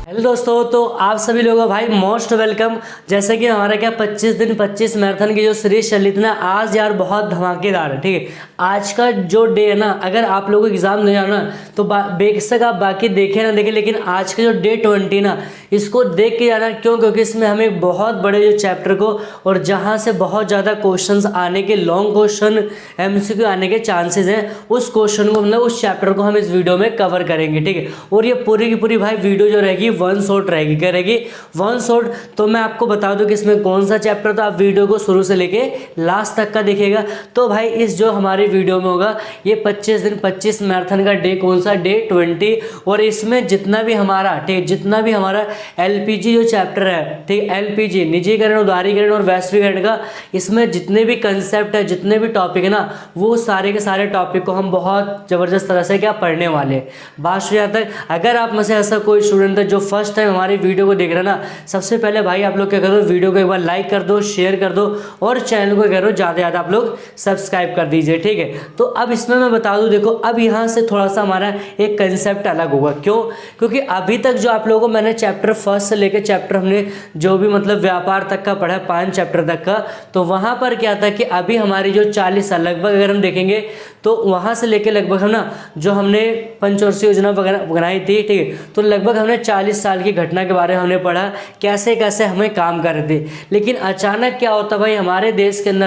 Hello दोस्तों, तो आप सभी लोगों का भाई मोस्ट वेलकम। जैसे कि हमारा क्या 25 दिन 25 मैराथन की जो सीरीज चली थी ना, आज यार बहुत धमाकेदार है। ठीक है, आज का जो डे है ना, अगर आप लोगों को एग्जाम देना ना तो बेशक आप बाकी देखें ना देखें, लेकिन आज का जो डे 20 ना, इसको देख के जाना। क्यों? क्योंकि इसमें हमें बहुत बड़े जो चैप्टर को और जहाँ से बहुत ज़्यादा क्वेश्चंस आने के, लॉन्ग क्वेश्चन एमसीक्यू आने के चांसेस हैं, उस क्वेश्चन को मतलब उस चैप्टर को हम इस वीडियो में कवर करेंगे। ठीक है, और ये पूरी की पूरी भाई वीडियो जो रहेगी वन शॉट रहेगी। क्या रहेगी? One shot. तो मैं आपको बता दूं कि इसमें कौन सा चैप्टर, तो आप वीडियो को शुरू से लेके लास्ट तक का देखिएगा। तो भाई इस जो हमारी वीडियो में होगा ये 25 दिन 25 मैराथन का डे कौन सा? डे 20। और इसमें जितना भी हमारा जितना भी हमारा एलपीजी जो चैप्टर है, ठीक, एलपीजी निजीकरण, उदारीकरण और वैश्वीकरण का, इसमें जितने भी कंसेप्ट है, जितने भी टॉपिक है ना, वो सारे के सारे टॉपिक को हम बहुत जबरदस्त तरह से क्या पढ़ने वाले हैं। बात शुरू तक अगर आप में से ऐसा कोई स्टूडेंट है जो फर्स्ट टाइम हमारी वीडियो को देख रहा है ना, सबसे पहले भाई आप लोग क्या करो, वीडियो को एक बार लाइक कर दो, शेयर कर दो और चैनल को करो ज़्यादा से ज़्यादा आप लोग सब्सक्राइब कर दीजिए। ठीक है, तो अब इसमें मैं बता दूं, देखो अब यहाँ से थोड़ा सा हमारा एक कंसेप्ट अलग होगा। क्यों? क्योंकि अभी तक जो आप लोगों को मैंने चैप्टर फर्स्ट से लेकर चैप्टर हमने जो भी मतलब व्यापार तक का पढ़ा है, 5 चैप्टर तक का, तो वहाँ पर क्या था कि अभी हमारी जो 40 साल लगभग अगर हम देखेंगे तो वहाँ से लेके लगभग हम ना जो हमने पंचवर्षीय योजना वगैरह बनाई थी, ठीक है, तो लगभग हमने 40 साल की घटना के बारे में हमने पढ़ा, कैसे कैसे हमें काम कर रहे थे। लेकिन अचानक क्या होता भाई, हमारे देश के अंदर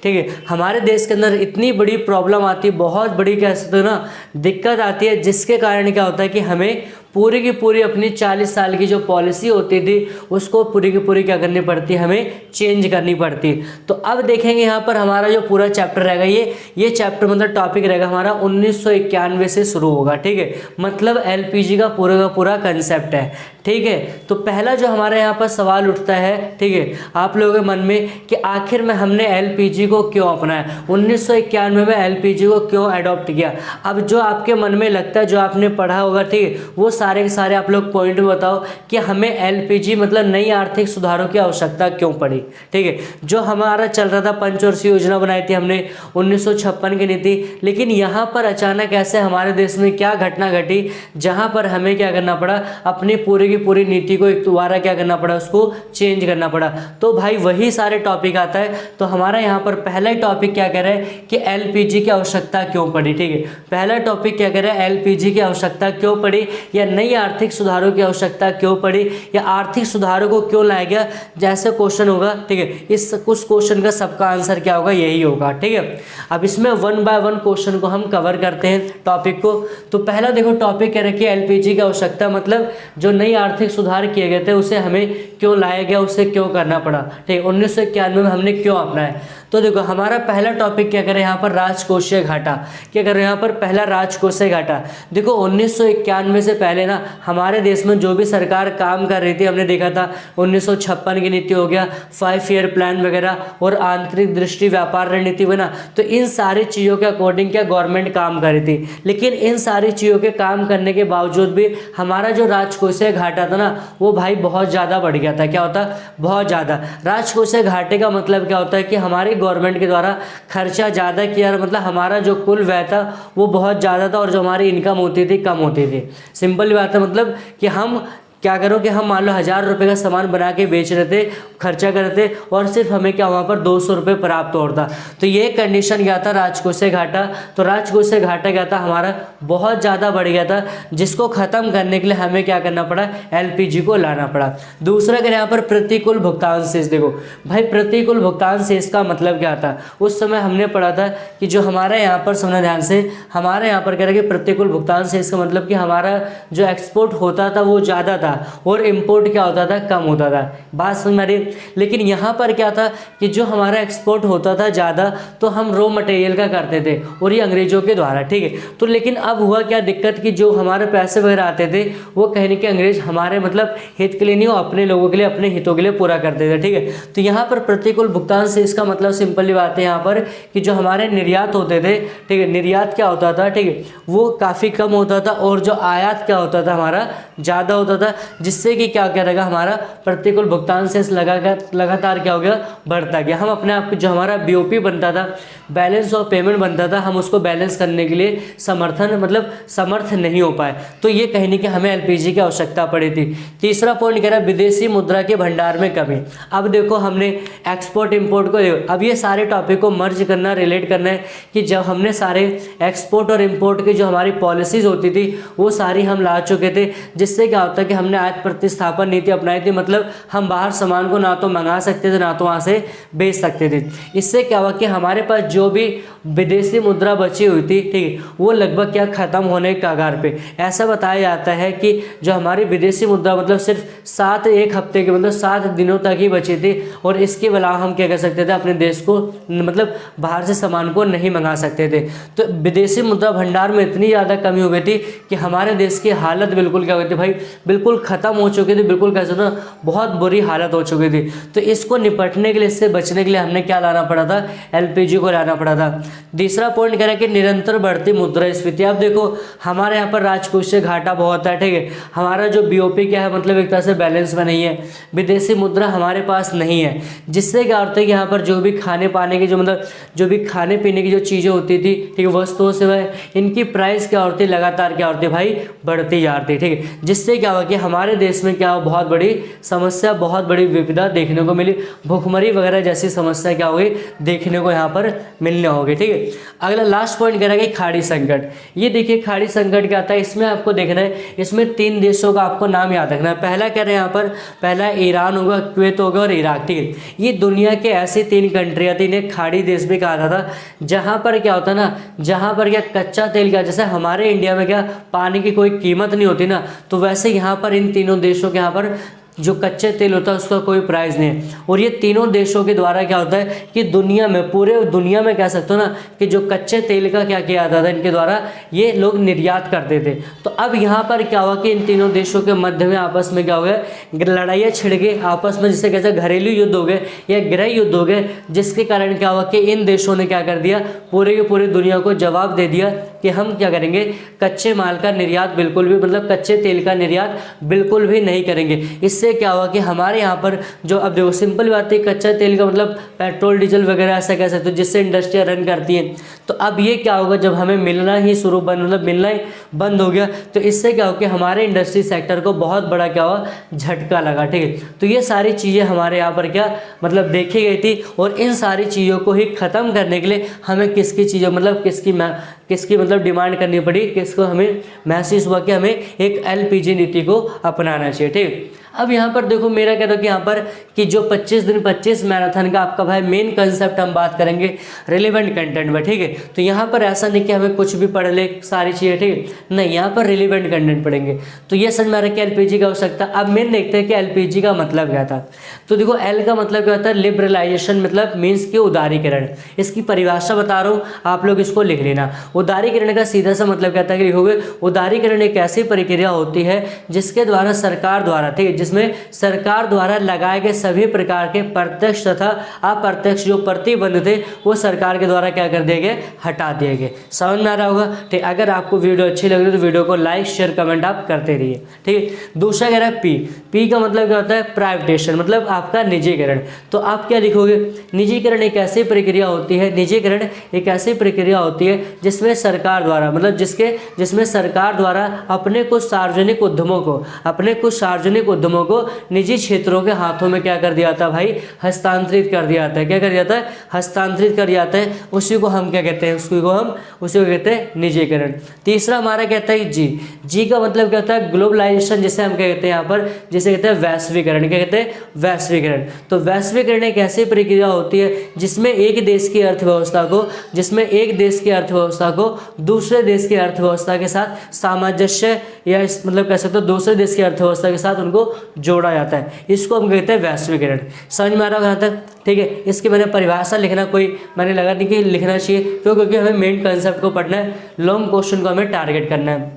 ठीक है, हमारे देश के अंदर इतनी बड़ी प्रॉब्लम आती है, बहुत बड़ी क्या तो ना दिक्कत आती है, जिसके कारण क्या होता है कि हमें पूरी की पूरी अपनी 40 साल की जो पॉलिसी होती थी उसको पूरी की पूरी क्या करनी पड़ती है, हमें चेंज करनी पड़ती है। तो अब देखेंगे यहाँ पर हमारा जो पूरा चैप्टर रहेगा, ये चैप्टर मतलब टॉपिक रहेगा हमारा 1991 से शुरू होगा। ठीक है, मतलब एलपीजी का पूरा कंसेप्ट है। ठीक है, तो पहला जो हमारे यहाँ पर सवाल उठता है, ठीक है, आप लोगों के मन में कि आखिर में हमने एलपीजी को क्यों अपनाया, 1991 में एलपीजी को क्यों अडॉप्ट किया। अब जो आपके मन में लगता है, जो आपने पढ़ा होगा, ठीक है, वो सारे के सारे आप लोग पॉइंट में बताओ कि हमें एलपीजी मतलब नई आर्थिक सुधारों की आवश्यकता क्यों पड़ी। ठीक है, जो हमारा चल रहा था, पंचवर्षीय योजना बनाई थी हमने 1956 की नीति, लेकिन यहाँ पर अचानक ऐसे हमारे देश में क्या घटना घटी जहाँ पर हमें क्या करना पड़ा, अपनी पूरी नीति को एक दोबारा क्या करना पड़ा, उसको चेंज करना पड़ा। तो भाई वही सारे टॉपिक आता है। तो हमारा यहाँ पर पहला ही टॉपिक क्या कह रहा है कि एलपीजी की आवश्यकता क्यों पड़ी। ठीक है, पहला टॉपिक क्या कह रहा है, एलपीजी की आवश्यकता क्यों पड़ी, या नई आर्थिक सुधारों की आवश्यकता क्यों पड़ी, या आर्थिक सुधारों को क्यों लाया गया, जैसे क्वेश्चन होगा। ठीक है, इस कुछ क्वेश्चन का सबका आंसर क्या होगा, यही होगा। ठीक है, अब इसमें 1 बाय 1 क्वेश्चन को हम कवर करते हैं टॉपिक को। तो पहला देखो टॉपिक क्या रखिए, एलपीजी की आवश्यकता मतलब जो नई आर्थिक सुधार किए गए थे उसे हमें क्यों लाया गया, उसे क्यों करना पड़ा। ठीक है, 1991 में हमने क्यों अपनाया। तो देखो हमारा पहला टॉपिक क्या करें यहाँ पर, राजकोषीय घाटा। क्या करें यहाँ पर, पहला राजकोषीय घाटा। देखो 1991 से पहले ना हमारे देश में जो भी सरकार काम कर रही थी, हमने देखा था 1956 की नीति हो गया, 5 ईयर प्लान वगैरह और आंतरिक दृष्टि व्यापार रणनीति बना, तो इन सारी चीज़ों के अकॉर्डिंग क्या गवर्नमेंट काम कर रही थी। लेकिन इन सारी चीज़ों के काम करने के बावजूद भी हमारा जो राजकोषीय घाटा था ना, वो भाई बहुत ज़्यादा बढ़ गया था। क्या होता, बहुत ज़्यादा। राजकोषीय घाटे का मतलब क्या होता है कि हमारी गवर्नमेंट के द्वारा खर्चा ज़्यादा किया, मतलब हमारा जो कुल व्यय था वो बहुत ज़्यादा था और जो हमारी इनकम होती थी कम होती थी। सिंपल बात है, मतलब कि हम क्या करो कि हम मान लो 1000 रुपये का सामान बना के बेच रहे थे, खर्चा कर रहे थे, और सिर्फ हमें क्या वहाँ पर 200 रुपये प्राप्त हो रहा था। तो ये कंडीशन क्या था, राजकोषीय घाटा। तो राजकोषीय घाटा क्या था, हमारा बहुत ज़्यादा बढ़ गया था, जिसको ख़त्म करने के लिए हमें क्या करना पड़ा, एलपीजी को लाना पड़ा। दूसरा अगर यहाँ पर प्रतिकूल भुगतान शेष, देखो भाई प्रतिकूल भुगतान शेष का मतलब क्या था, उस समय हमने पढ़ा था कि जो हमारा यहाँ पर सुनना ध्यान से, हमारे यहाँ पर कह रहे कि प्रतिकूल भुगतान शेष का मतलब कि हमारा जो एक्सपोर्ट होता था वो ज़्यादा था और इंपोर्ट क्या होता था, कम होता था। बात समझ में आ रही। लेकिन यहाँ पर क्या था कि जो हमारा एक्सपोर्ट होता था ज़्यादा, तो हम रॉ मटेरियल का करते थे और ये अंग्रेजों के द्वारा। ठीक है, तो लेकिन अब हुआ क्या दिक्कत कि जो हमारे पैसे वगैरह आते थे वो कहने के अंग्रेज हमारे मतलब हित के लिए नहीं, वो अपने लोगों के लिए, अपने हितों के लिए पूरा करते थे। ठीक है, तो यहाँ पर प्रतिकूल भुगतान से इसका मतलब सिंपली बात है यहाँ पर कि जो हमारे निर्यात होते थे, ठीक है, निर्यात क्या होता था, ठीक है, वो काफ़ी कम होता था और जो आयात क्या होता था हमारा ज़्यादा होता था, जिससे कि क्या रहेगा, हमारा प्रतिकूल भुगतान शेष लगातार क्या हो गया, बढ़ता गया। हम अपने आप को जो हमारा BOP बनता था, बैलेंस ऑफ पेमेंट बनता था, हम उसको बैलेंस करने के लिए समर्थ नहीं हो पाए। तो ये कहने की हमें LPG की आवश्यकता पड़ी थी। तीसरा पॉइंट कह रहा है विदेशी मुद्रा के भंडार में कमी। अब देखो हमने एक्सपोर्ट इंपोर्ट को, अब ये सारे टॉपिक को मर्ज करना, रिलेट करना है कि जब हमने सारे एक्सपोर्ट और इंपोर्ट की जो हमारी पॉलिसीज होती थी वो सारी हम ला चुके थे, जिससे क्या होता है कि हमने आयात प्रतिस्थापन नीति अपनाई थी। मतलब हम बाहर सामान को ना तो मंगा सकते थे ना तो वहाँ से बेच सकते थे। इससे क्या हुआ कि हमारे पास जो भी विदेशी मुद्रा बची हुई थी, ठीक, वो लगभग क्या खत्म होने के कगार पे। ऐसा बताया जाता है कि जो हमारी विदेशी मुद्रा मतलब सिर्फ 1 हफ्ते के मतलब 7 दिनों तक ही बची थी, और इसके अलावा हम क्या कर सकते थे, अपने देश को मतलब बाहर से सामान को नहीं मंगा सकते थे। तो विदेशी मुद्रा भंडार में इतनी ज़्यादा कमी हो गई थी कि हमारे देश की हालत बिल्कुल क्या हो गई थी भाई, बिल्कुल ख़त्म हो चुकी थी, बिल्कुल कैसे ना बहुत बुरी हालत हो चुकी थी। तो इसको निपटने के लिए, इससे बचने के लिए हमने क्या लाना पड़ा था, LPG को लाना पड़ा था। तीसरा पॉइंट कह रहा है कि निरंतर बढ़ती मुद्रास्फीति। अब देखो हमारे यहाँ पर राजकोष से घाटा बहुत है, ठीक है, हमारा जो BOP क्या है मतलब एक तरह से बैलेंस में नहीं है, विदेशी मुद्रा हमारे पास नहीं है, जिससे क्या होता है कि यहाँ पर जो भी खाने पाने की जो भी खाने पीने की जो चीज़ें होती थी, ठीक है, वस्तुओं से वह इनकी प्राइस क्या होती है, लगातार क्या होती है भाई, बढ़ती जा रही है, ठीक है। जिससे क्या हुआ कि हमारे देश में क्या बहुत बड़ी समस्या, बहुत बड़ी विपदा देखने को मिली, भुखमरी वगैरह जैसी समस्या क्या हो गई, देखने को यहाँ पर मिलने होगी, ठीक है। अगला लास्ट पॉइंट कह रहा है कि खाड़ी संकट। ये देखिए खाड़ी संकट क्या आता है, इसमें आपको देखना है, इसमें 3 देशों का आपको नाम याद रखना है। पहला कह रहे हैं यहाँ पर, पहला ईरान होगा, कुवैत होगा और इराक, ठीक है। ये दुनिया के ऐसे 3 कंट्रियाँ थी, इन्हें खाड़ी देश भी कहा जाता था, जहाँ पर क्या होता है ना, जहाँ पर क्या कच्चा तेल क्या, जैसे हमारे इंडिया में क्या पानी की कोई कीमत नहीं होती ना, तो वैसे यहाँ पर इन तीनों देशों के यहाँ पर जो कच्चे तेल होता है उसका कोई प्राइस नहीं है। और ये तीनों देशों के द्वारा क्या होता है कि दुनिया में, पूरे दुनिया में कह सकते हो ना कि जो कच्चे तेल का क्या किया जाता था, इनके द्वारा ये लोग निर्यात करते थे। तो अब यहाँ पर क्या हुआ कि इन तीनों देशों के मध्य में आपस में क्या हो गया, लड़ाइयाँ छिड़ गई आपस में, जिससे कैसे घरेलू युद्ध हो गए या गृह युद्ध हो गए, जिसके कारण क्या हुआ कि इन देशों ने क्या कर दिया, पूरे की पूरी दुनिया को जवाब दे दिया कि हम क्या करेंगे, कच्चे माल का निर्यात बिल्कुल भी, मतलब कच्चे तेल का निर्यात बिल्कुल भी नहीं करेंगे। इससे क्या हुआ कि हमारे यहाँ पर जो, अब देखो सिंपल बात है, कच्चा तेल का मतलब पेट्रोल डीजल वगैरह ऐसा कह सकते हो, जिससे इंडस्ट्रियाँ रन करती हैं। तो अब ये क्या होगा, जब हमें मिलना ही मिलना ही बंद हो गया, तो इससे क्या हो कि हमारे इंडस्ट्री सेक्टर को बहुत बड़ा क्या हुआ, झटका लगा, ठीक है। तो ये सारी चीज़ें हमारे यहाँ पर क्या मतलब देखी गई थी, और इन सारी चीज़ों को ही ख़त्म करने के लिए हमें किसकी चीज़ों मतलब किसकी मतलब डिमांड करनी पड़ी, किसको हमें महसूस हुआ कि हमें एक LPG नीति को अपनाना चाहिए, ठीक। अब यहाँ पर देखो मेरा कहना है कि यहाँ पर कि जो 25 दिन 25 मैराथन का आपका भाई मेन कंसेप्ट हम बात करेंगे रिलेवेंट कंटेंट में, ठीक है। तो यहाँ पर ऐसा नहीं कि हमें कुछ भी पढ़ ले सारी चीज़ें, ठीक है, नहीं, यहाँ पर रिलेवेंट कंटेंट पढ़ेंगे। तो ये समझ में आ रहा है कि LPG का आवश्यकता। अब मेन देखते हैं कि LPG का मतलब क्या था। तो देखो L का मतलब क्या होता है, लिबरलाइजेशन, मतलब मीन्स कि उदारीकरण। इसकी परिभाषा बता रहा हूँ, आप लोग इसको लिख लेना। उदारीकरण का सीधा सा मतलब क्या था कि लिखोगे, उदारीकरण एक ऐसी प्रक्रिया होती है जिसके द्वारा सरकार द्वारा, ठीक है, जिसमें सरकार द्वारा लगाए गए सभी प्रकार के प्रत्यक्ष तथा अप्रत्यक्ष जो प्रतिबंध थे वो सरकार के द्वारा क्या कर दिए गए, हटा दिए गए। समझ में आ रहा होगा, ठीक। अगर आपको वीडियो अच्छी लग रही है तो वीडियो को लाइक शेयर कमेंट आप करते रहिए, ठीक है। दूसरा कह रहा है पी का मतलब क्या होता है, प्राइवेटेशन, मतलब आपका निजीकरण। तो आप क्या लिखोगे, निजीकरण एक ऐसी प्रक्रिया होती है, निजीकरण एक ऐसी प्रक्रिया होती है जिसमें सरकार द्वारा, मतलब जिसमें सरकार द्वारा अपने कुछ सार्वजनिक उद्यमों को निजी क्षेत्रों के हाथों में क्या कर दिया था भाई, हस्तांतरित कर दिया जाता है। क्या कर दिया जाता है, हस्तांतरित कर दिया जाता है। उसी को हम क्या कहते हैं, उसी को कहते हैं निजीकरण। तीसरा हमारा कहता है जी का मतलब क्या होता है, ग्लोबलाइजेशन, जिसे हम क्या कहते हैं यहाँ पर, जिसे कहते हैं वैश्वीकरण। क्या कहते हैं, वैश्वीकरण। तो वैश्वीकरण एक ऐसी प्रक्रिया होती है जिसमें एक देश की अर्थव्यवस्था को दूसरे देश की अर्थव्यवस्था के साथ सामंजस्य, या मतलब कह सकते हो दूसरे देश की अर्थव्यवस्था के साथ उनको जोड़ा जाता है। इसको हम कहते हैं वैश्वीकरण। समझ में आ रहा होगा यहाँ तक, ठीक है। इसकी मैंने परिभाषा लिखना मैंने लगा नहीं कि लिखना चाहिए, क्योंकि हमें मेन कंसेप्ट को पढ़ना है, लॉन्ग क्वेश्चन को हमें टारगेट करना है।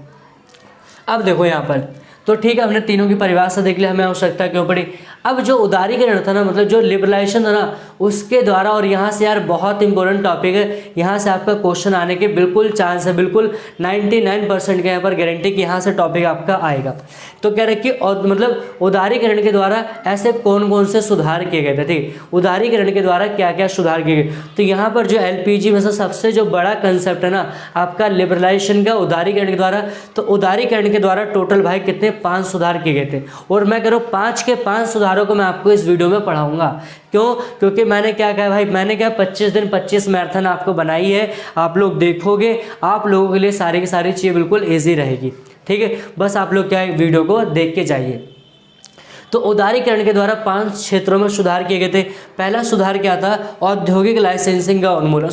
अब देखो यहाँ पर तो ठीक है, हमने तीनों की परिभाषा देख ली, हमें आवश्यकता क्यों पड़ी। अब जो उदारीकरण था ना, मतलब जो लिबरलाइजेशन था ना, उसके द्वारा, और यहाँ से यार बहुत इंपॉर्टेंट टॉपिक है, यहाँ से आपका क्वेश्चन आने के बिल्कुल चांस है, बिल्कुल 99% के यहाँ पर गारंटी कि यहाँ से टॉपिक आपका आएगा। तो कह रहे कि और मतलब उदारीकरण के द्वारा ऐसे कौन कौन से सुधार किए गए थे, ठीक, उदारीकरण के द्वारा क्या क्या सुधार किए गए। तो यहाँ पर जो एलपीजी में से सबसे जो बड़ा कंसेप्ट है ना आपका लिबरलाइजेशन का उदारीकरण के द्वारा, तो उदारीकरण के द्वारा टोटल भाई कितने 5 सुधार किए गए थे, और मैं कह रहा हूँ 5 के 5 सुधारों को मैं आपको इस वीडियो में पढ़ाऊंगा। क्यों? क्योंकि मैंने क्या कहा भाई, मैंने क्या 25 दिन 25 मैराथन आपको बनाई है, आप लोग देखोगे, आप लोगों के लिए सारी की सारी चीज़ें बिल्कुल ईजी रहेगी, ठीक है। बस आप लोग क्या वीडियो को देख के जाइए। तो उदारीकरण के द्वारा 5 क्षेत्रों में सुधार किए गए थे। पहला सुधार क्या था, औद्योगिक लाइसेंसिंग का उन्मूलन,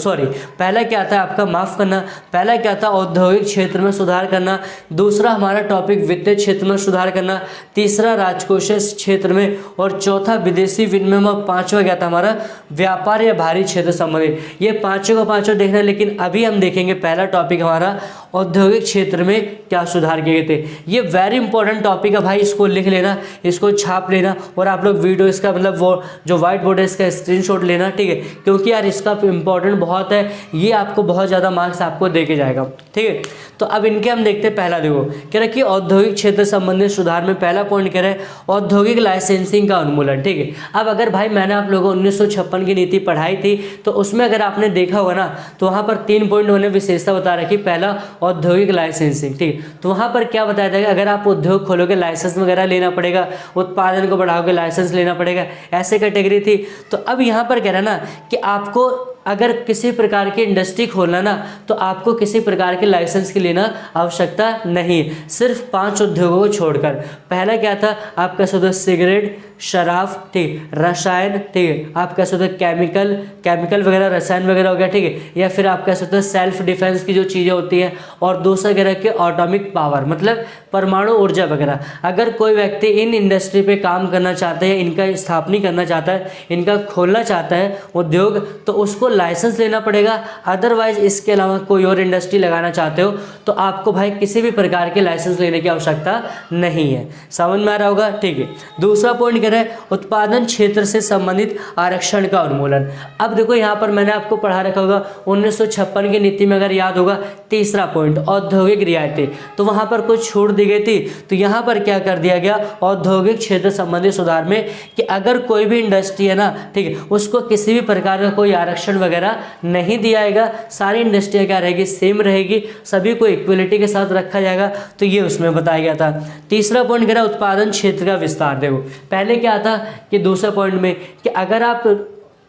पहला क्या था आपका, माफ़ करना, पहला क्या था औद्योगिक क्षेत्र में सुधार करना। दूसरा हमारा टॉपिक वित्तीय क्षेत्र में सुधार करना। तीसरा राजकोषीय क्षेत्र में, और चौथा विदेशी विनिमय में। पाँचवा क्या था हमारा, व्यापार या भारी क्षेत्र संबंधित। ये पाँचों का पाँचों देखना, लेकिन अभी हम देखेंगे पहला टॉपिक हमारा औद्योगिक क्षेत्र में क्या सुधार किए गए थे। ये वेरी इंपॉर्टेंट टॉपिक है भाई, इसको लिख लेना, इसको छाप लेना, और आप लोग वीडियो इसका मतलब वो जो व्हाइट बोर्ड है इसका स्क्रीनशॉट लेना, ठीक है, क्योंकि यार इसका इंपॉर्टेंट बहुत है, ये आपको बहुत ज़्यादा मार्क्स आपको दे के जाएगा, ठीक है। तो अब इनके हम देखते हैं। पहला देखो कह रहा है कि औद्योगिक क्षेत्र संबंधित सुधार में पहला पॉइंट कह रहा है औद्योगिक लाइसेंसिंग का उन्मूलन, ठीक है। अब अगर भाई मैंने आप लोगों को 1956 की नीति पढ़ाई थी, तो उसमें अगर आपने देखा होगा ना, तो वहाँ पर 3 पॉइंट उन्होंने विशेषता बता रखी। पहला औद्योगिक लाइसेंसिंग, ठीक, तो वहाँ पर क्या बताया जाएगा, अगर आप उद्योग खोलोगे लाइसेंस वगैरह लेना पड़ेगा, उत्पादन को बढ़ाओगे लाइसेंस लेना पड़ेगा, ऐसे कैटेगरी थी। तो अब यहाँ पर कह रहा है ना कि आपको अगर किसी प्रकार की इंडस्ट्री खोलना ना, तो आपको किसी प्रकार के लाइसेंस की लेना आवश्यकता नहीं, सिर्फ 5 उद्योगों को छोड़कर। पहला क्या था, आप कह सकते हो सिगरेट, शराब, ठीक, रसायन, ठीक है, आप कह सकते हो केमिकल वगैरह, रसायन वगैरह हो गया, ठीक है, या फिर आप कह सकते हो सेल्फ डिफेंस की जो चीज़ें होती हैं, और दूसरा कह रहा है कि एटॉमिक पावर, मतलब परमाणु ऊर्जा वगैरह। अगर कोई व्यक्ति इन इंडस्ट्री पे काम करना चाहता है, इनका स्थापना करना चाहता है, इनका खोलना चाहता है उद्योग, तो उसको लाइसेंस लेना पड़ेगा। अदरवाइज इसके अलावा कोई और इंडस्ट्री लगाना चाहते हो तो आपको भाई किसी भी प्रकार के लाइसेंस लेने की आवश्यकता नहीं है। समझ में आ रहा होगा, ठीक है। दूसरा पॉइंट कह रहा है उत्पादन क्षेत्र से संबंधित आरक्षण का उन्मूलन। अब देखो यहाँ पर मैंने आपको पढ़ा रखा होगा 1956 की नीति में, अगर याद होगा, तीसरा पॉइंट औद्योगिक रियायतें, तो वहाँ पर कुछ छूट दी गई थी। तो यहाँ पर क्या कर दिया गया, औद्योगिक क्षेत्र संबंधी सुधार में, कि अगर कोई भी इंडस्ट्री है ना, ठीक है, उसको किसी भी प्रकार का कोई आरक्षण वगैरह नहीं दिया जाएगा, सारी इंडस्ट्रियाँ क्या रहेगी, सेम रहेगी, सभी को इक्वलिटी के साथ रखा जाएगा। तो ये उसमें बताया गया था। तीसरा पॉइंट कह रहा है उत्पादन क्षेत्र का विस्तार। देखो पहले क्या था कि दूसरे पॉइंट में कि अगर आप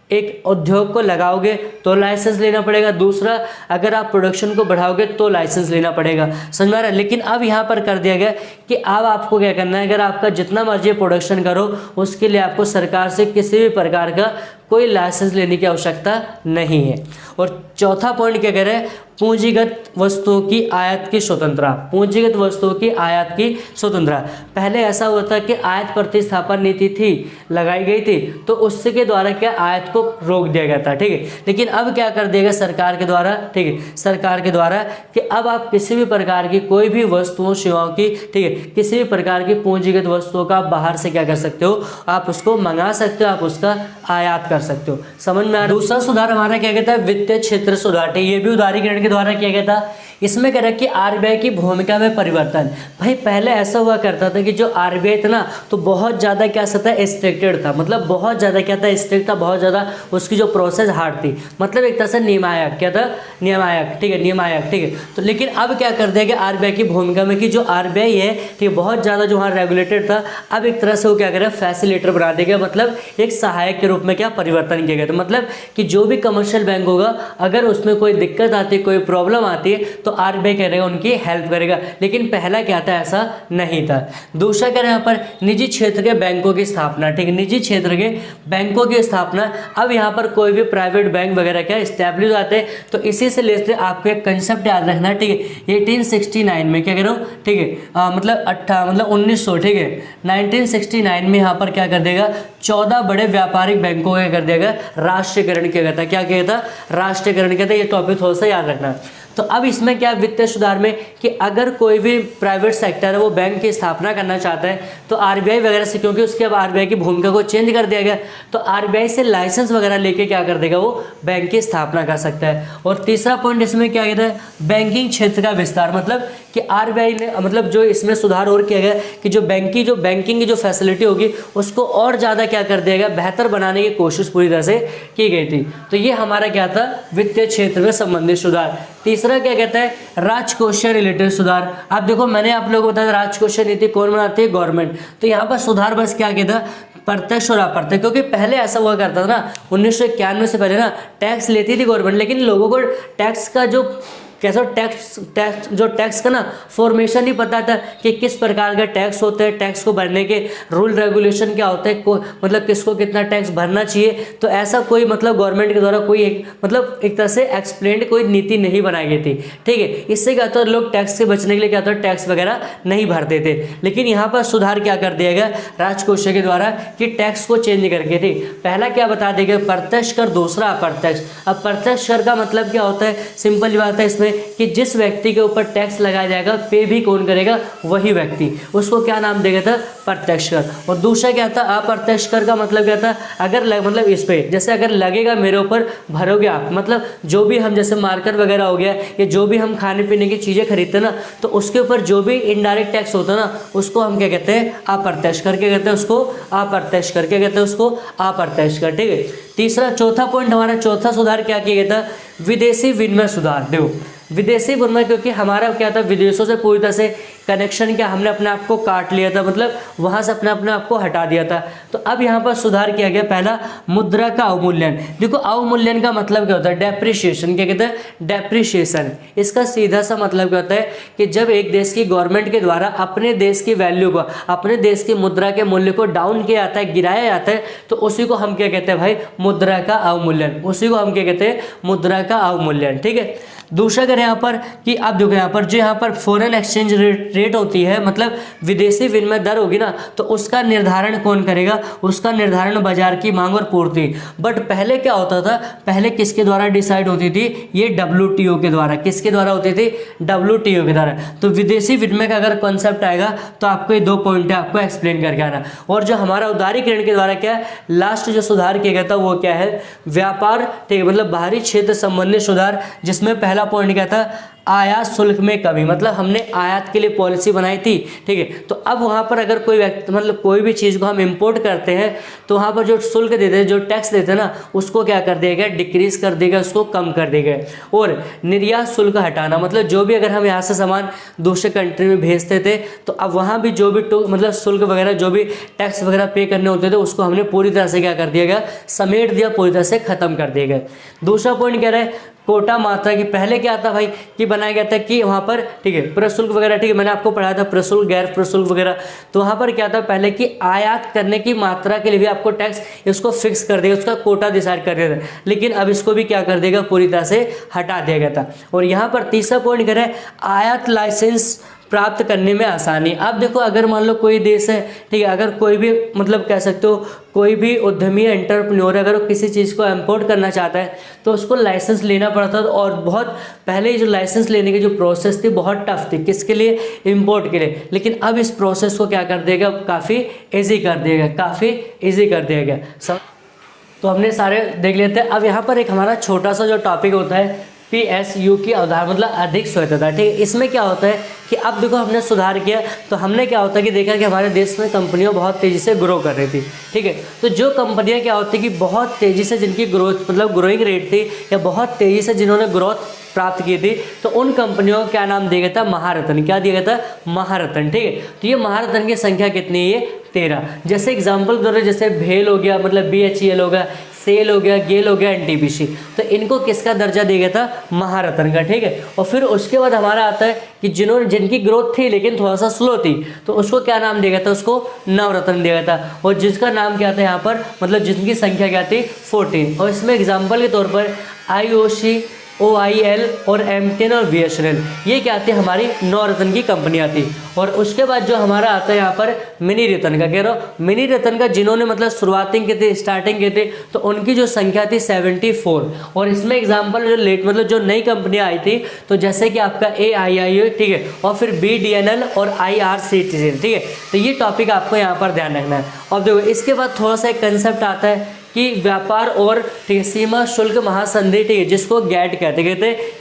एक उद्योग को लगाओगे तो लाइसेंस लेना पड़ेगा, दूसरा अगर आप प्रोडक्शन को बढ़ाओगे तो लाइसेंस लेना पड़ेगा, समझ में आ रहा है। लेकिन अब यहाँ पर कर दिया गया कि अब आपको क्या करना है, अगर आपका जितना मर्जी प्रोडक्शन करो उसके लिए आपको सरकार से किसी भी प्रकार का कोई लाइसेंस लेने की आवश्यकता नहीं है। और चौथा पॉइंट क्या कह रहे हैं, पूंजीगत वस्तुओं की आयात की स्वतंत्रता। पूंजीगत वस्तुओं की आयात की स्वतंत्रता, पहले ऐसा हुआ था कि आयात प्रतिस्थापन नीति थी, लगाई गई थी, तो उससे के द्वारा क्या आयात को रोक दिया गया था, ठीक है। लेकिन अब क्या कर दिया गया सरकार के द्वारा, ठीक है, सरकार के द्वारा कि अब आप किसी भी प्रकार की कोई भी वस्तुओं सेवाओं की, ठीक है, किसी भी प्रकार की पूंजीगत वस्तुओं का बाहर से क्या कर सकते हो, आप उसको मंगा सकते हो, आप उसका आयात कर सकते हो। समझ में आ रहा है। दूसरा सुधार हमारा क्या कहता है, वित्तीय क्षेत्र सुधार, ये भी उदारीकरण के द्वारा किया गया था। इसमें कह रहा है कि आरबीआई की भूमिका में परिवर्तन। भाई पहले ऐसा हुआ करता था कि जो आरबीआई था ना, तो बहुत ज़्यादा क्या था, स्ट्रिक्टेड था, मतलब बहुत ज़्यादा क्या था, स्ट्रिक्ट था, बहुत ज़्यादा उसकी जो प्रोसेस हार्ड थी, मतलब एक तरह से नियमायक, क्या था, नियमायक, ठीक है, नियमायक, ठीक है। तो लेकिन अब क्या कर दिया गया आरबीआई की भूमिका में कि जो आरबीआई है, ठीक है, बहुत ज़्यादा जो वहाँ रेगुलेटेड था, अब एक तरह से वो क्या करे, फैसिलिटेटर बना दिया गया, मतलब एक सहायक के रूप में क्या परिवर्तन किया गया। तो मतलब कि जो भी कमर्शियल बैंक होगा, अगर उसमें कोई दिक्कत आती है, कोई प्रॉब्लम आती है, तो आरबीआई करेगा, उनकी हेल्प करेगा। लेकिन पहला क्या था, ऐसा नहीं था। दूसरा क्या, यहाँ पर निजी क्षेत्र के बैंकों की स्थापना, ठीक है, निजी क्षेत्र के बैंकों की स्थापना। अब यहाँ पर कोई भी प्राइवेट बैंक वगैरह क्या स्टैब्लिश आते हैं, तो इसी से लेते आपको एक कंसेप्ट याद रखना, ठीक है। 1869 में क्या कह रहा हूँ, ठीक है, मतलब 1900, ठीक है, 1969 में यहाँ पर क्या कर देगा, 14 बड़े व्यापारिक बैंकों का कर देगा राष्ट्रीयकरण किया गया था। क्या किया था, राष्ट्रीयकरण किया था। ये टॉपिक थोड़ा सा याद रखना। करना है। तो अब इसमें क्या वित्तीय सुधार में कि अगर कोई भी प्राइवेट सेक्टर है वो बैंक की स्थापना करना चाहता है तो आरबीआई वगैरह से, क्योंकि उसके अब आरबीआई की भूमिका को चेंज कर दिया गया, तो आरबीआई से लाइसेंस वगैरह लेके क्या कर देगा, वो बैंक की स्थापना कर सकता है। और तीसरा पॉइंट इसमें क्या कहता है, बैंकिंग क्षेत्र का विस्तार, मतलब कि आरबीआई ने मतलब जो इसमें सुधार और किया गया कि जो बैंकिंग की जो फैसिलिटी होगी उसको और ज़्यादा क्या कर दिया गया, बेहतर बनाने की कोशिश पूरी तरह से की गई थी। तो ये हमारा क्या था, वित्तीय क्षेत्र में संबंधित सुधार। तीसरा क्या कहता है, राजकोषीय रिलेटेड सुधार। अब देखो मैंने आप लोगों को बताया राजकोषीय नीति कौन बनाती है, गवर्नमेंट। तो यहाँ पर सुधार बस क्या कहता, प्रत्यक्ष और अप्रत्यक्ष, क्योंकि पहले ऐसा हुआ करता था ना, 1991 से पहले ना टैक्स लेती थी गवर्नमेंट, लेकिन लोगों को टैक्स का जो कैसा टैक्स का ना फॉर्मेशन नहीं पता था कि किस प्रकार का टैक्स होता है, टैक्स को भरने के रूल रेगुलेशन क्या होता है, मतलब किसको कितना टैक्स भरना चाहिए। तो ऐसा कोई मतलब गवर्नमेंट के द्वारा कोई एक तरह से एक्सप्लेन्ड कोई नीति नहीं बनाई गई थी, ठीक है। इससे क्या होता है, लोग टैक्स से बचने के लिए क्या होता है, टैक्स वगैरह नहीं भरते थे। लेकिन यहाँ पर सुधार क्या कर दिया गया राजकोषीय के द्वारा कि टैक्स को चेंज करके थी। पहला क्या बता दिया गया, प्रत्यक्ष कर, दूसरा अप्रत्यक्ष। अब प्रत्यक्ष कर का मतलब क्या होता है, सिंपल बात है इसमें कि जिस व्यक्ति के ऊपर टैक्स लगाया जाएगा पे भी कौन करेगा, वही व्यक्ति, उसको क्या नाम देगा था, प्रत्यक्ष कर। और दूसरा क्या था, अप्रत्यक्ष कर का मतलब क्या था, अगर मतलब इस पे जैसे अगर लगेगा मेरे ऊपर भरोगे आप, मतलब जो भी हम जैसे मार्केट वगैरह हो गया या जो भी हम खाने पीने की चीज़ें खरीदते हैं ना, तो उसके ऊपर जो भी इनडायरेक्ट टैक्स होता है ना, उसको हम क्या कहते हैं, अप्रत्यक्ष कर के कहते हैं, उसको अप्रत्यक्ष करके कहते हैं, उसको अप्रत्यक्ष कर, ठीक है। तीसरा चौथा पॉइंट हमारा चौथा सुधार क्या किया गया था, विदेशी विनिमय सुधार। देखो विदेशी विनिमय, क्योंकि हमारा क्या था, विदेशों से पूरी तरह से कनेक्शन क्या हमने अपने आप को काट लिया था, मतलब वहाँ से अपने आप को हटा दिया था। तो अब यहाँ पर सुधार किया गया, पहला मुद्रा का अवमूल्यन। देखो अवमूल्यन का मतलब क्या होता है, डेप्रिशिएशन। क्या कहते हैं, डेप्रिशिएशन। इसका सीधा सा मतलब क्या होता है कि जब एक देश की गवर्नमेंट के द्वारा अपने देश की वैल्यू को, अपने देश की मुद्रा के मूल्य को डाउन किया जाता है, गिराया जाता है, तो उसी को हम क्या कहते हैं भाई, मुद्रा का अवमूल्यन। उसी को हम क्या कहते हैं, मुद्रा का अवमूल्यन, ठीक है। दूसरा अगर यहाँ पर कि अब देखो यहाँ पर जो यहाँ पर फॉरेन एक्सचेंज रेट होती है, मतलब विदेशी विनिमय दर होगी ना, तो उसका निर्धारण कौन करेगा, उसका निर्धारण बाजार की मांग और पूर्ति। बट पहले क्या होता था, पहले किसके द्वारा डिसाइड होती थी, ये WTO के द्वारा। किसके द्वारा होती थी, WTO के द्वारा। तो विदेशी विनिमय का अगर कॉन्सेप्ट आएगा तो आपको ये 2 पॉइंट है, आपको एक्सप्लेन करके आना। और जो हमारा उदारीकरण के द्वारा क्या है, लास्ट जो सुधार किया गया था वो क्या है, व्यापार, ठीक है, मतलब बाहरी क्षेत्र संबंधी सुधार, जिसमें पहला पॉइंट क्या था, आयात शुल्क में कमी। मतलब हमने आयात के लिए पॉलिसी बनाई थी, ठीक है। तो अब वहाँ पर अगर कोई व्यक्ति मतलब कोई भी चीज़ को हम इंपोर्ट करते हैं तो वहाँ पर जो शुल्क देते हैं, जो टैक्स देते हैं ना, उसको क्या कर देगा, डिक्रीज कर देगा, उसको कम कर देगा। और निर्यात शुल्क हटाना, मतलब जो भी अगर हम यहाँ से सामान दूसरे कंट्री में भेजते थे तो अब वहाँ भी जो भी मतलब शुल्क वगैरह जो भी टैक्स वगैरह पे करने होते थे उसको हमने पूरी तरह से क्या कर दिया गया, समेट दिया, पूरी तरह से खत्म कर दिया गया। दूसरा पॉइंट क्या है, कोटा मात्रा की। पहले क्या था भाई कि बनाया गया था कि वहाँ पर, ठीक है, प्रशुल्क वगैरह, ठीक है, मैंने आपको पढ़ाया था प्रशुल्क, गैर प्रशुल्क वगैरह। तो वहाँ पर क्या था पहले कि आयात करने की मात्रा के लिए भी आपको टैक्स इसको फिक्स कर देगा, उसका कोटा डिसाइड कर दिया था। लेकिन अब इसको भी क्या कर देगा, पूरी तरह से हटा दिया गया था। और यहाँ पर तीसरा पॉइंट क्या है, आयात लाइसेंस प्राप्त करने में आसानी। अब देखो अगर मान लो कोई देश है, ठीक है, अगर कोई भी मतलब कह सकते हो कोई भी उद्यमी एंटरप्रेन्योर अगर वो किसी चीज़ को इंपोर्ट करना चाहता है तो उसको लाइसेंस लेना पड़ता था। और बहुत पहले जो लाइसेंस लेने की जो प्रोसेस थी बहुत टफ थी, किसके लिए, इंपोर्ट के लिए। लेकिन अब इस प्रोसेस को क्या कर देगा, काफ़ी ईजी कर दिएगा, काफ़ी ईजी कर दिया गया। तो हमने सारे देख लेते हैं। अब यहाँ पर एक हमारा छोटा सा जो टॉपिक होता है PSU की अवधारणा, मतलब अधिक स्वायत्तता, ठीक है। इसमें क्या होता है कि अब देखो हमने सुधार किया तो हमने क्या होता है कि देखा कि हमारे देश में कंपनियां बहुत तेज़ी से ग्रो कर रही थी, ठीक है। तो जो कंपनियां क्या होती है कि बहुत तेज़ी से जिनकी ग्रोथ मतलब ग्रोइंग रेट थी या बहुत तेज़ी से जिन्होंने ग्रोथ प्राप्त की थी, तो उन कंपनियों को क्या नाम दिया गया था, महारत्न। क्या दिया गया था, महारत्न, ठीक है। तो ये महारत्न की संख्या कितनी है, ये 13। जैसे एग्जाम्पल दे रहे, जैसे भेल हो गया, मतलब BHEL हो गया, सेल हो गया, गेल हो गया, NTPC, तो इनको किसका दर्जा दिया गया था, महारत्न का, ठीक है। और फिर उसके बाद हमारा आता है कि जिनकी ग्रोथ थी लेकिन थोड़ा सा स्लो थी, तो उसको क्या नाम दिया गया था, उसको नवरत्न दिया गया था। और जिसका नाम क्या था यहाँ पर, मतलब जिनकी संख्या क्या थी, 14। और इसमें एग्जाम्पल के तौर पर IOC, OIL और MTN और BSNL, ये क्या आती है हमारी नवरत्न की कंपनियाँ थी। और उसके बाद जो हमारा आता है यहाँ पर मिनी रतन का, कह रहा हूँ मिनी रतन का, जिन्होंने मतलब शुरुआती के थे, स्टार्टिंग के थे, तो उनकी जो संख्या थी 74। और इसमें एग्जाम्पल जो लेट मतलब जो नई कंपनियाँ आई थी, तो जैसे कि आपका AII, ठीक है, और फिर BDNL और IRCTC, ठीक है। तो ये टॉपिक आपको यहाँ पर ध्यान रखना है। और देखो इसके बाद थोड़ा सा एक कंसेप्ट आता है कि व्यापार और, ठीक है, सीमा शुल्क महासंधि, ठीक है, जिसको गैट कहते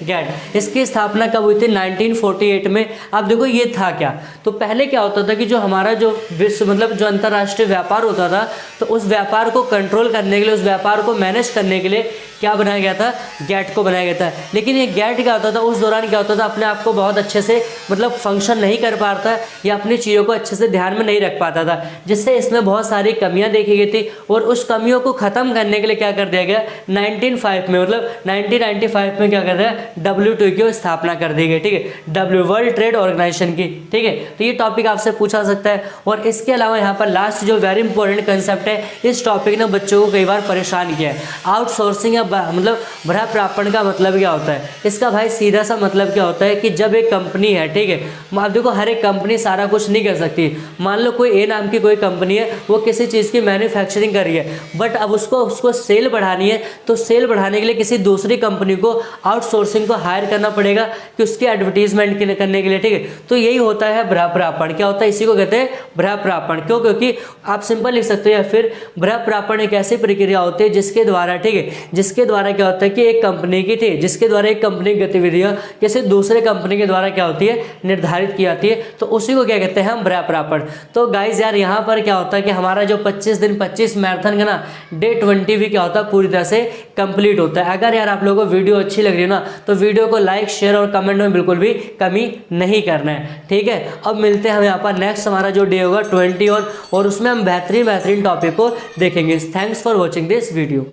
गैट। इसकी स्थापना कब हुई थी? 1948 में। अब देखो ये था क्या, तो पहले क्या होता था कि जो हमारा जो विश्व मतलब जो अंतर्राष्ट्रीय व्यापार होता था, तो उस व्यापार को कंट्रोल करने के लिए, उस व्यापार को मैनेज करने के लिए क्या बनाया गया था? गैट को बनाया गया था। लेकिन ये गैट क्या होता था, उस दौरान क्या होता था, अपने आप को बहुत अच्छे से मतलब फंक्शन नहीं कर पाता या अपनी चीज़ों को अच्छे से ध्यान में नहीं रख पाता था, जिससे इसमें बहुत सारी कमियां देखी गई थी। और उस कमियों को ख़त्म करने के लिए क्या कर दिया गया? 1905 में मतलब 1995 में क्या कर दिया? WTO की स्थापना कर दी गई, ठीक है, वर्ल्ड ट्रेड ऑर्गेनाइजेशन की, ठीक है। तो ये टॉपिक आपसे पूछा सकता है। और इसके अलावा यहाँ पर लास्ट जो वेरी इंपॉर्टेंट कंसेप्ट है, इस टॉपिक ने बच्चों को कई बार परेशान किया है। आउटसोर्सिंग या मतलब भ्रह प्रापण का मतलब क्या होता है? इसका भाई सीधा सा मतलब क्या होता है कि जब एक कंपनी है, ठीक है, आप देखो हर एक कंपनी सारा कुछ नहीं कर सकती। मान लो कोई ए नाम की कोई कंपनी है, वो किसी चीज़ की मैन्युफैक्चरिंग कर रही है, बट अब उसको सेल बढ़ानी है, तो सेल बढ़ाने के लिए किसी दूसरी कंपनी को आउटसोर्सिंग को हायर करना पड़ेगा कि उसकी एडवर्टीजमेंट करने के लिए, ठीक है। तो यही होता है भ्रह प्रापण। क्या होता है? इसी को कहते हैं भ्रह प्रापण। क्यों? क्योंकि आप सिंपल लिख सकते हो, या फिर भ्रह प्रापण एक ऐसी प्रक्रिया होती है जिसके द्वारा, ठीक है, जिसके द्वारा क्या होता है कि एक कंपनी की थी, जिसके द्वारा एक कंपनी की गतिविधियां किसी दूसरे कंपनी के द्वारा क्या होती है? निर्धारित की जाती है। तो उसी को क्या कहते हैं हम? भ्रह प्रापण। तो गाइज यार यहाँ पर क्या होता है कि हमारा जो 25 दिन 25 मैराथन का ना डे 20 भी क्या होता है? पूरी तरह से कंप्लीट होता है। अगर यार आप लोगों को वीडियो अच्छी लग रही है ना, तो वीडियो को लाइक, शेयर और कमेंट में बिल्कुल भी कमी नहीं करना है, ठीक है। अब मिलते हैं हम यहाँ पर नेक्स्ट हमारा जो डे होगा 21, और उसमें हम बेहतरीन टॉपिक को देखेंगे। Thanks for watching this video.